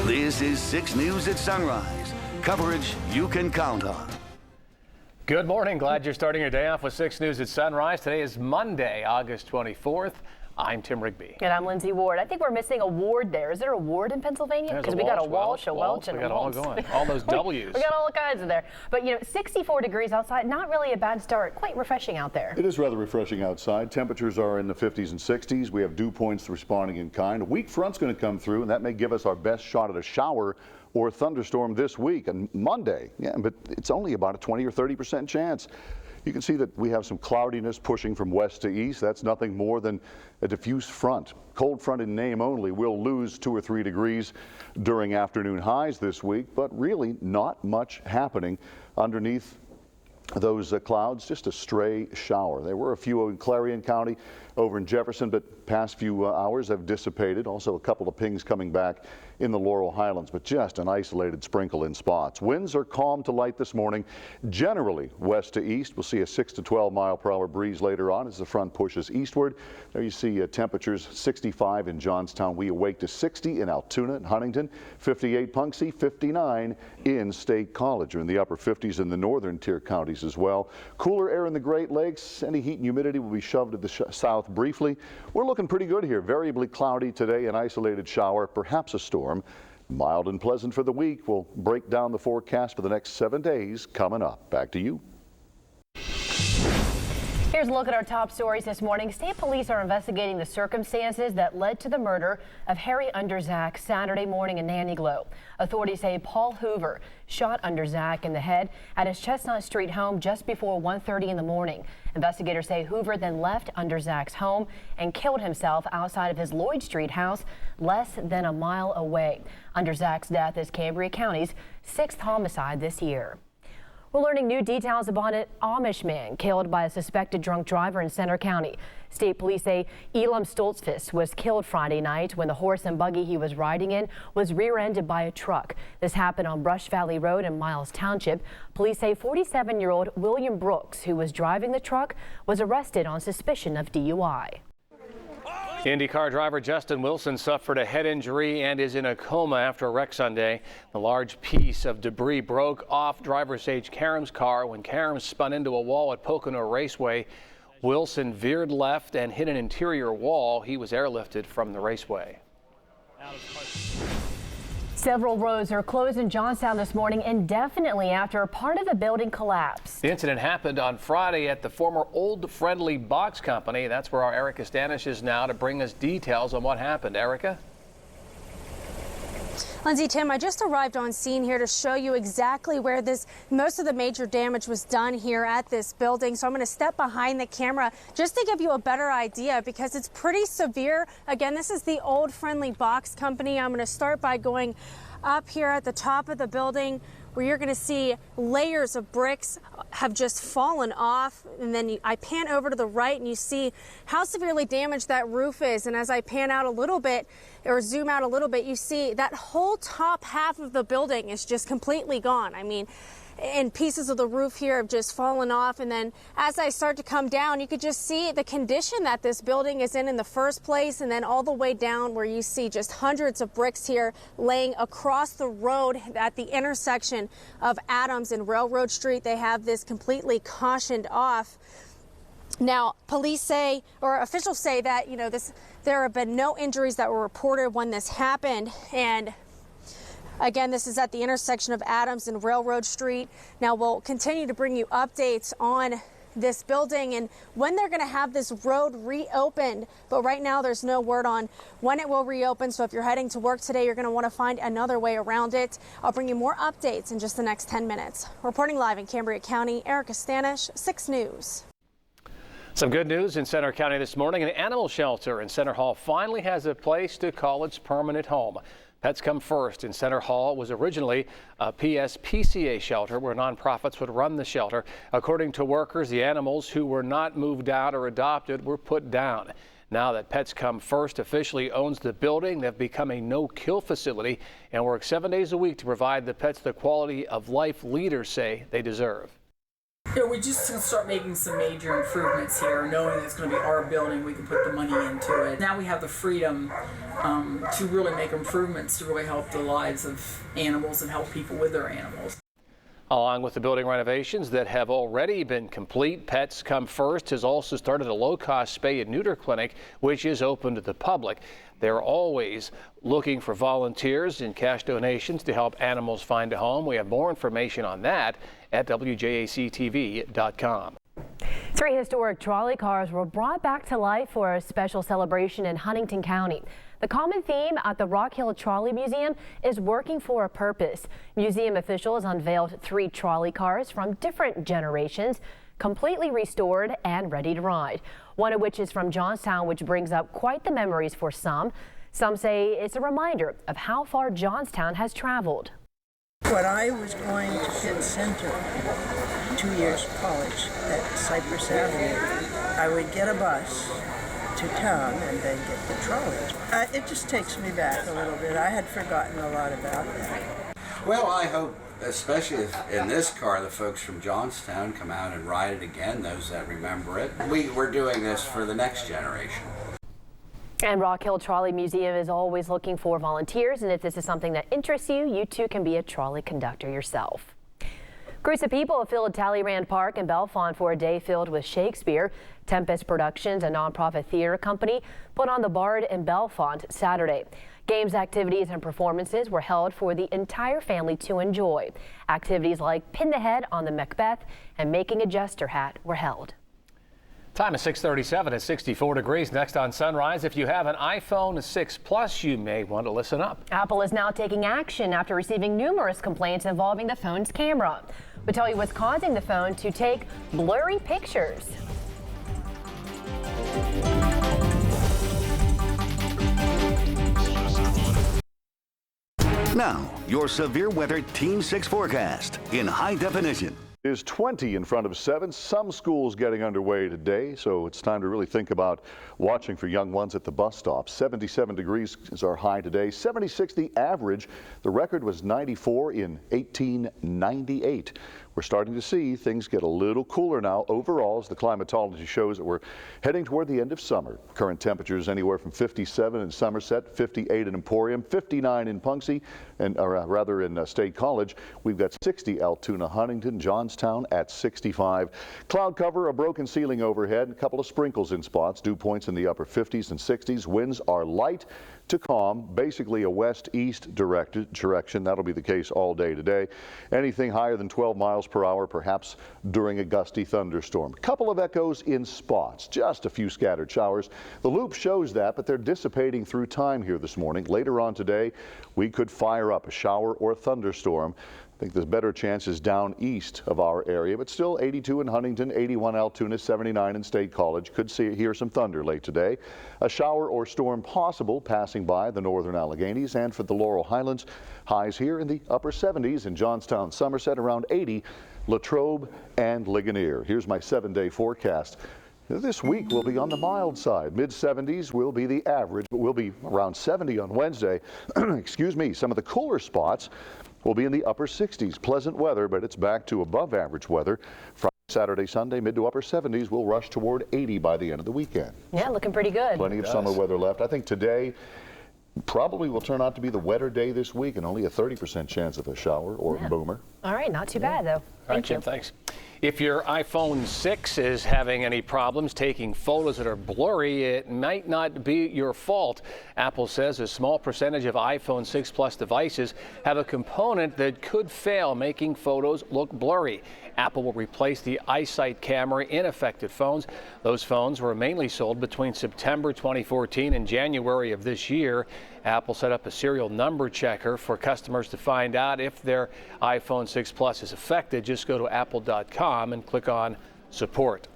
This is 6 News at Sunrise. Coverage you can count on. Good morning. Glad you're starting your day off with 6 News at Sunrise. Today is Monday, August 24th. I'm Tim Rigby. And I'm Lindsay Ward. I think we're missing a ward there. Is there a ward in Pennsylvania? Because we got a Walsh, a Welch, and a Waltz. We got all going. All those W's. We got all kinds of there. But, 64 degrees outside, not really a bad start. Quite refreshing out there. It is rather refreshing outside. Temperatures are in the 50s and 60s. We have dew points responding in kind. A weak front's going to come through, and that may give us our best shot at a shower or thunderstorm this week and Monday. Yeah, but it's only about a 20 or 30% chance. You can see that we have some cloudiness pushing from west to east. That's nothing more than a diffuse front. Cold front in name only. We'll lose 2 or 3 degrees during afternoon highs this week, but really not much happening underneath those clouds. Just a stray shower. There were a few in Clarion County, over in Jefferson, but past few hours have dissipated. Also a couple of pings coming back in the Laurel Highlands, but just an isolated sprinkle in spots. Winds are calm to light this morning, generally west to east. We'll see a 6 to 12 mile per hour breeze later on as the front pushes eastward. There you see temperatures 65 in Johnstown. We awake to 60 in Altoona and Huntington, 58 Punxsutawney, 59 in State College. We're in the upper 50s in the northern tier counties as well. Cooler air in the Great Lakes. Any heat and humidity will be shoved to the south briefly. We're looking pretty good here. Variably cloudy today, an isolated shower, perhaps a storm. Mild and pleasant for the week. We'll break down the forecast for the next 7 days coming up. Back to you. Here's a look at our top stories this morning. State police are investigating the circumstances that led to the murder of Harry Underzak Saturday morning in Nannyglo. Authorities say Paul Hoover shot Underzak in the head at his Chestnut Street home just before 1:30 in the morning. Investigators say Hoover then left Underzak's home and killed himself outside of his Lloyd Street house less than a mile away. Underzak's death is Cambria County's 6th homicide this year. We're learning new details about an Amish man killed by a suspected drunk driver in Center County. State police say Elam Stoltzfus was killed Friday night when the horse and buggy he was riding in was rear-ended by a truck. This happened on Brush Valley Road in Miles Township. Police say 47-year-old William Brooks, who was driving the truck, was arrested on suspicion of DUI. IndyCar driver Justin Wilson suffered a head injury and is in a coma after a wreck Sunday. The large piece of debris broke off driver Sage Karam's car when Karam spun into a wall at Pocono Raceway. Wilson veered left and hit an interior wall. He was airlifted from the raceway. Several roads are closed in Johnstown this morning indefinitely after part of a building collapsed. The incident happened on Friday at the former Old Friendly Box Company. That's where our Erica Stanish is now to bring us details on what happened. Erica? Lindsay, Tim, I just arrived on scene here to show you exactly where most of the major damage was done here at this building. So I'm going to step behind the camera just to give you a better idea because it's pretty severe. Again, this is the Old Friendly Box Company. I'm going to start by going up here at the top of the building where you're going to see layers of bricks have just fallen off. And then I pan over to the right and you see how severely damaged that roof is. And as I pan out a little bit or zoom out a little bit, you see that whole top half of the building is just completely gone. I mean, and pieces of the roof here have just fallen off. And then as I start to come down, you could just see the condition that this building is in the first place, and then all the way down where you see just hundreds of bricks here laying across the road at the intersection of Adams and Railroad Street. They have this completely cautioned off. Now, police say, or officials say that, there have been no injuries that were reported when this happened. And again, this is at the intersection of Adams and Railroad Street. Now, we'll continue to bring you updates on this building and when they're going to have this road reopened. But right now, there's no word on when it will reopen. So if you're heading to work today, you're going to want to find another way around it. I'll bring you more updates in just the next 10 minutes. Reporting live in Cambria County, Erica Stanish, 6 News. Some good news in Center County this morning. An animal shelter in Center Hall finally has a place to call its permanent home. Pets Come First in Center Hall was originally a PSPCA shelter where nonprofits would run the shelter. According to workers, the animals who were not moved out or adopted were put down. Now that Pets Come First officially owns the building, they've become a no-kill facility and work 7 days a week to provide the pets the quality of life leaders say they deserve. Yeah, we just gonna start making some major improvements here, knowing that it's going to be our building, we can put the money into it. Now we have the freedom to really make improvements to really help the lives of animals and help people with their animals. Along with the building renovations that have already been complete, Pets Come First has also started a low-cost spay and neuter clinic, which is open to the public. They're always looking for volunteers and cash donations to help animals find a home. We have more information on that at WJACTV.com. 3 historic trolley cars were brought back to life for a special celebration in Huntington County. The common theme at the Rock Hill Trolley Museum is working for a purpose. Museum officials unveiled 3 trolley cars from different generations, completely restored and ready to ride. One of which is from Johnstown, which brings up quite the memories for some. Some say it's a reminder of how far Johnstown has traveled. When I was going to Pitt Center, 2 years of college at Cypress Avenue, I would get a bus to town and then get the trolley. It just takes me back a little bit. I had forgotten a lot about that. Well, I hope, especially in this car, the folks from Johnstown come out and ride it again, those that remember it. We're doing this for the next generation. And Rock Hill Trolley Museum is always looking for volunteers, and if this is something that interests you, you too can be a trolley conductor yourself. Groups of people have filled Talleyrand Park in Bellefonte for a day filled with Shakespeare. Tempest Productions, a nonprofit theater company, put on The Bard in Bellefonte Saturday. Games, activities, and performances were held for the entire family to enjoy. Activities like Pin the Head on the Macbeth and Making a Jester Hat were held. Time is 6:37 at 64 degrees. Next on Sunrise, if you have an iPhone 6 Plus, you may want to listen up. Apple is now taking action after receiving numerous complaints involving the phone's camera. We'll tell you what's causing the phone to take blurry pictures. Now, your severe weather Team 6 forecast in high definition. It is 20 in front of 7. Some schools getting underway today, so it's time to really think about watching for young ones at the bus stop. 77 degrees is our high today. 76 the average. The record was 94 in 1898. We're starting to see things get a little cooler now overall as the climatology shows that we're heading toward the end of summer. Current temperatures anywhere from 57 in Somerset, 58 in Emporium, 59 in Punxsutawney, and rather in State College. We've got 60 Altoona, Huntington, Johnstown at 65. Cloud cover, a broken ceiling overhead, a couple of sprinkles in spots, dew points in the upper 50s and 60s. Winds are light to calm, basically a west-east direction. That'll be the case all day today. Anything higher than 12 miles per hour, perhaps during a gusty thunderstorm. A couple of echoes in spots, just a few scattered showers. The loop shows that, but they're dissipating through time here this morning. Later on today, we could fire up a shower or a thunderstorm. I think there's better chances down east of our area, but still 82 in Huntington, 81 Altoona, 79 in State College. Could hear some thunder late today. A shower or storm possible passing by the northern Alleghenies, and for the Laurel Highlands, highs here in the upper 70s in Johnstown, Somerset, around 80, Latrobe and Ligonier. Here's my 7-day forecast. This week will be on the mild side. Mid-70s will be the average, but we'll be around 70 on Wednesday. Excuse me, some of the cooler spots will be in the upper 60s. Pleasant weather, but it's back to above average weather. Friday, Saturday, Sunday, mid to upper 70s. We'll rush toward 80 by the end of the weekend. Yeah, looking pretty good. Plenty of summer weather left. I think today probably will turn out to be the wetter day this week, and only a 30% chance of a shower or a boomer. All right, not too bad though. All right, Jim, thanks. If your iPhone 6 is having any problems taking photos that are blurry, it might not be your fault. Apple says a small percentage of iPhone 6 Plus devices have a component that could fail, making photos look blurry. Apple will replace the EyeSight camera in affected phones. Those phones were mainly sold between September 2014 and January of this year. Apple set up a serial number checker for customers to find out if their iPhone 6 Plus is affected. Just go to apple.com and click on support.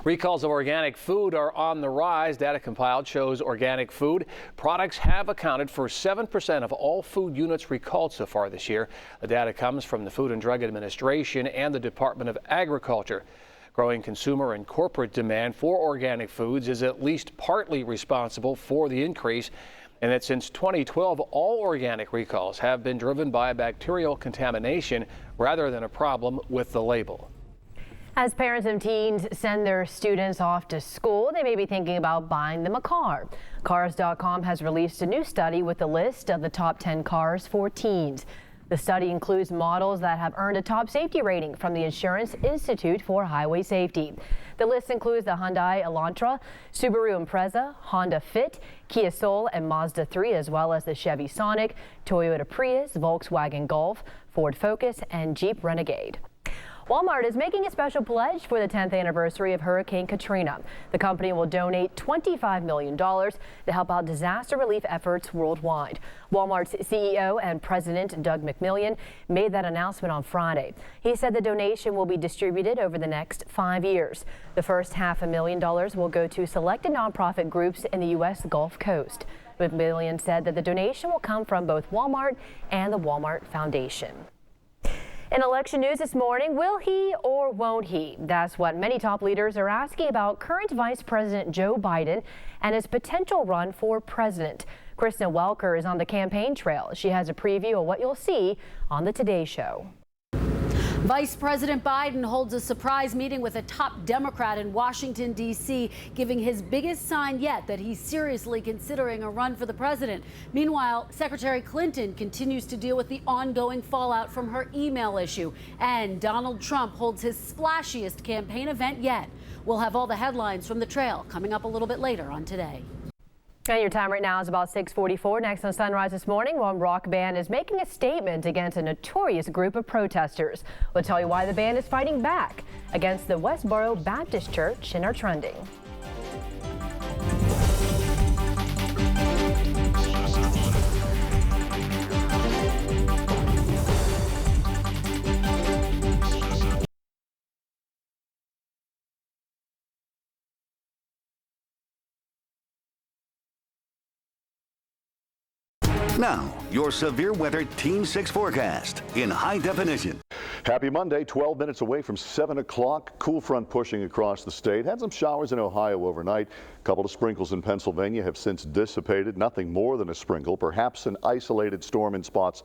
Recalls of organic food are on the rise. Data compiled shows organic food products have accounted for 7% of all food units recalled so far this year. The data comes from the Food and Drug Administration and the Department of Agriculture. Growing consumer and corporate demand for organic foods is at least partly responsible for the increase, and that since 2012, all organic recalls have been driven by bacterial contamination rather than a problem with the label. As parents of teens send their students off to school, they may be thinking about buying them a car. Cars.com has released a new study with a list of the top 10 cars for teens. The study includes models that have earned a top safety rating from the Insurance Institute for Highway Safety. The list includes the Hyundai Elantra, Subaru Impreza, Honda Fit, Kia Soul, and Mazda 3, as well as the Chevy Sonic, Toyota Prius, Volkswagen Golf, Ford Focus, and Jeep Renegade. Walmart is making a special pledge for the 10th anniversary of Hurricane Katrina. The company will donate $25 million to help out disaster relief efforts worldwide. Walmart's CEO and president, Doug McMillan, made that announcement on Friday. He said the donation will be distributed over the next 5 years. The first $500,000 will go to selected nonprofit groups in the U.S. Gulf Coast. McMillan said that the donation will come from both Walmart and the Walmart Foundation. In election news this morning, will he or won't he? That's what many top leaders are asking about current Vice President Joe Biden and his potential run for president. Kristen Welker is on the campaign trail. She has a preview of what you'll see on the Today Show. Vice President Biden holds a surprise meeting with a top Democrat in Washington, D.C., giving his biggest sign yet that he's seriously considering a run for the president. Meanwhile, Secretary Clinton continues to deal with the ongoing fallout from her email issue. And Donald Trump holds his splashiest campaign event yet. We'll have all the headlines from the trail coming up a little bit later on Today. And your time right now is about 6:44. Next on Sunrise this morning, one rock band is making a statement against a notorious group of protesters. We'll tell you why the band is fighting back against the Westboro Baptist Church in our trending. Now, your severe weather Team 6 forecast in high definition. Happy Monday, 12 minutes away from 7 o'clock. Cool front pushing across the state. Had some showers in Ohio overnight. A couple of sprinkles in Pennsylvania have since dissipated. Nothing more than a sprinkle, perhaps an isolated storm in spots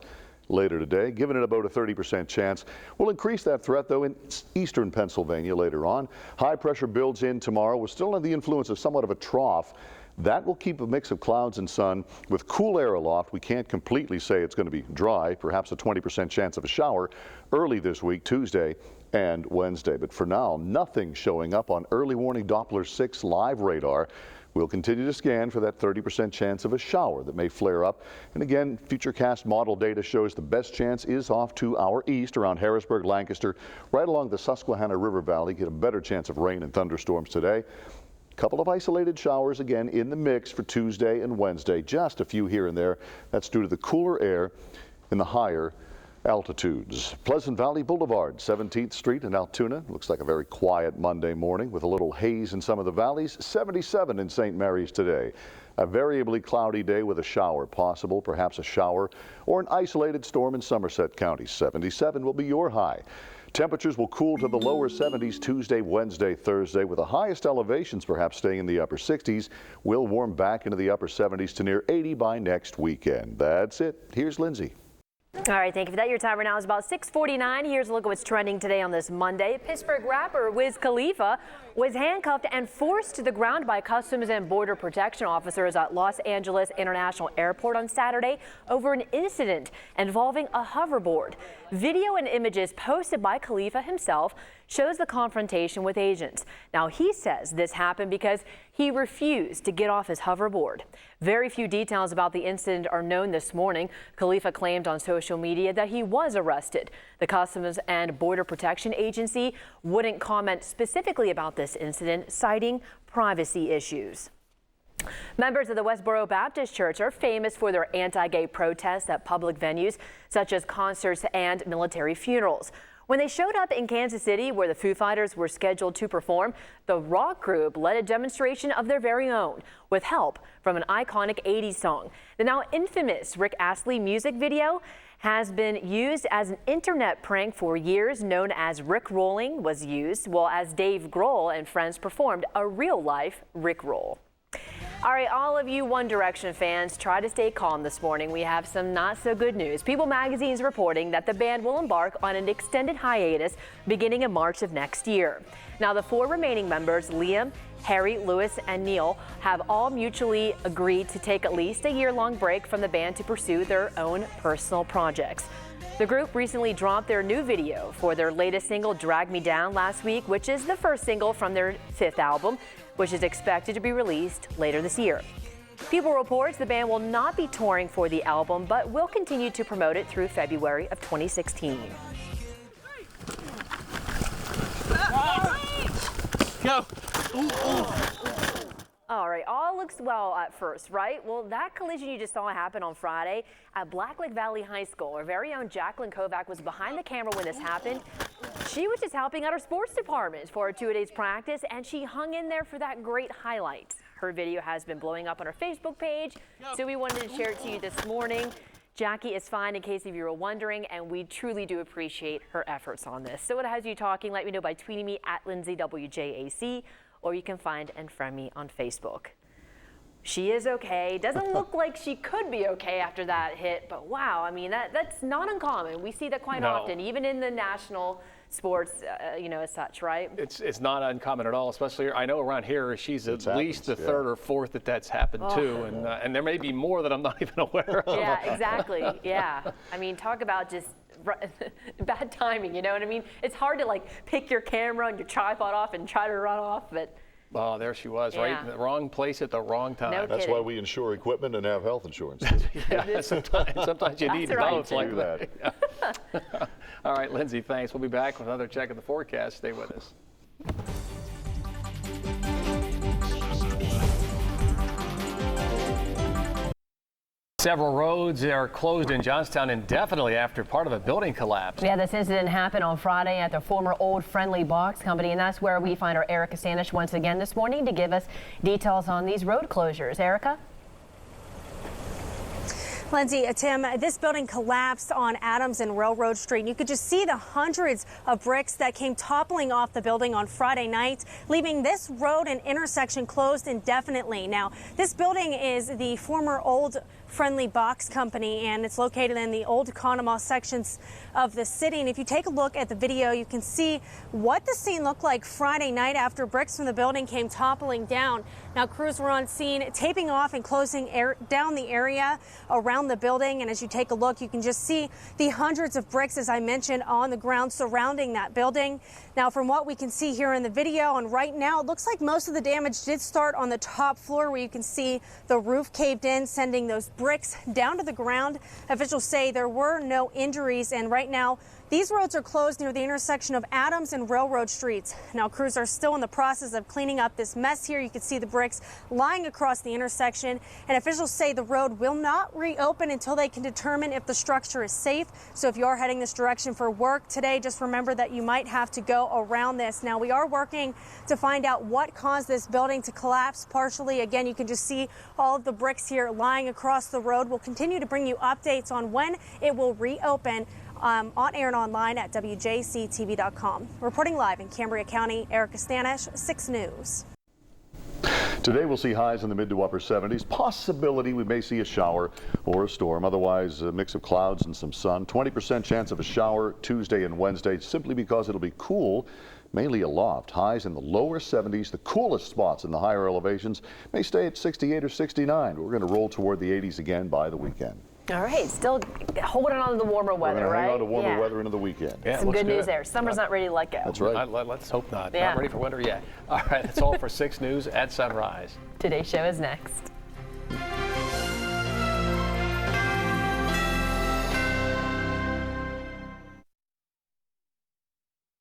later today, giving it about a 30% chance. We'll increase that threat, though, in eastern Pennsylvania later on. High pressure builds in tomorrow. We're still under the influence of somewhat of a trough. That will keep a mix of clouds and sun with cool air aloft. We can't completely say it's going to be dry, perhaps a 20% chance of a shower early this week, Tuesday and Wednesday. But for now, nothing showing up on early warning Doppler 6 live radar. We'll continue to scan for that 30% chance of a shower that may flare up. And again, Futurecast model data shows the best chance is off to our east around Harrisburg, Lancaster, right along the Susquehanna River Valley. Get a better chance of rain and thunderstorms today. Couple of isolated showers again in the mix for Tuesday and Wednesday, just a few here and there. That's due to the cooler air in the higher altitudes. Pleasant Valley Boulevard, 17th Street in Altoona. Looks like a very quiet Monday morning with a little haze in some of the valleys. 77 in St. Mary's today. A variably cloudy day with a shower possible, perhaps a shower or an isolated storm in Somerset County. 77 will be your high. Temperatures will cool to the lower 70s Tuesday, Wednesday, Thursday, with the highest elevations perhaps staying in the upper 60s. We'll warm back into the upper 70s to near 80 by next weekend. That's it. Here's Lindsay. All right, thank you for that. Your time right now is about 6:49. Here's a look at what's trending today on this Monday. Pittsburgh rapper Wiz Khalifa was handcuffed and forced to the ground by Customs and Border Protection officers at Los Angeles International Airport on Saturday over an incident involving a hoverboard. Video and images posted by Khalifa himself shows the confrontation with agents. Now, he says this happened because he refused to get off his hoverboard. Very few details about the incident are known this morning. Khalifa claimed on social media that he was arrested. The Customs and Border Protection Agency wouldn't comment specifically about this incident, citing privacy issues. Members of the Westboro Baptist Church are famous for their anti-gay protests at public venues such as concerts and military funerals. When they showed up in Kansas City, where the Foo Fighters were scheduled to perform, the rock group led a demonstration of their very own with help from an iconic 80s song. The now infamous Rick Astley music video has been used as an internet prank for years, known as Rick Rolling was used, as Dave Grohl and friends performed a real-life Rick Roll. All right, all of you One Direction fans, try to stay calm this morning. We have some not so good news. People magazine is reporting that the band will embark on an extended hiatus beginning in March of next year. Now, the 4 remaining members, Liam, Harry, Lewis, and Neil, have all mutually agreed to take at least a year-long break from the band to pursue their own personal projects. The group recently dropped their new video for their latest single, Drag Me Down, last week, which is the first single from their 5th album, which is expected to be released later this year. People reports the band will not be touring for the album, but will continue to promote it through February of 2016. Go! All right, all looks well at first, right? Well, that collision you just saw happen on Friday at Blacklick Valley High School. Our very own Jacqueline Kovac was behind the camera when this happened. She was just helping out her sports department for a 2-a-days practice, and she hung in there for that great highlight. Her video has been blowing up on her Facebook page, so we wanted to share it to you this morning. Jackie is fine, in case of you were wondering, and we truly do appreciate her efforts on this. So what has you talking? Let me know by tweeting me at Lindsay WJAC, or you can find and friend me on Facebook. She is okay. Doesn't look like she could be okay after that hit, but wow, I mean, that's not uncommon. We see that quite often, even in the national sports, as such, right? It's not uncommon at all, especially I know around here she's at least the 3rd or 4th that's happened to, and there may be more that I'm not even aware of. Yeah, exactly. Yeah, I mean, talk about just bad timing. You know what I mean? It's hard to like pick your camera and your tripod off and try to run off, but. Oh, there she was, right in the wrong place at the wrong time. No That's why we insure equipment and have health insurance. Yeah, sometimes you need both like that. Yeah. All right, Lindsay, thanks. We'll be back with another check of the forecast. Stay with us. Several roads are closed in Johnstown indefinitely after part of a building collapsed. Yeah, this incident happened on Friday at the former Old Friendly Box Company, and that's where we find our Erica Stanish once again this morning to give us details on these road closures. Erica? Lindsay, Tim, this building collapsed on Adams and Railroad Street. You could just see the hundreds of bricks that came toppling off the building on Friday night, leaving this road and intersection closed indefinitely. Now, this building is the former Old Friendly Box Company, and it's located in the Old Conemaugh sections of the city. And if you take a look at the video, you can see what the scene looked like Friday night after bricks from the building came toppling down. Now, crews were on scene taping off and closing down the area around the building. And as you take a look, you can just see the hundreds of bricks, as I mentioned, on the ground surrounding that building. Now, from what we can see here in the video, and right now, it looks like most of the damage did start on the top floor, where you can see the roof caved in, sending those bricks down to the ground. Officials say there were no injuries, and right now these roads are closed near the intersection of Adams and Railroad Streets. Now, crews are still in the process of cleaning up this mess here. You can see the bricks lying across the intersection, and officials say the road will not reopen until they can determine if the structure is safe. So if you are heading this direction for work today, just remember that you might have to go around this. Now, we are working to find out what caused this building to collapse partially. Again, you can just see all of the bricks here lying across the road. We'll continue to bring you updates on when it will reopen on air and online at WJACTV.com. Reporting live in Cambria County, Erica Stanish, 6 News. Today we'll see highs in the mid to upper 70s. Possibility we may see a shower or a storm. Otherwise, a mix of clouds and some sun. 20% chance of a shower Tuesday and Wednesday, simply because it'll be cool, mainly aloft. Highs in the lower 70s. The coolest spots in the higher elevations may stay at 68 or 69. We're going to roll toward the 80s again by the weekend. All right, still holding on to the warmer weather, right? Hang on to warmer weather into the weekend. Yeah, some good news there. Summer's not ready to let go. That's right. Let's hope not. Yeah. Not ready for winter yet. All right, that's all for 6 News at Sunrise. Today's show is next.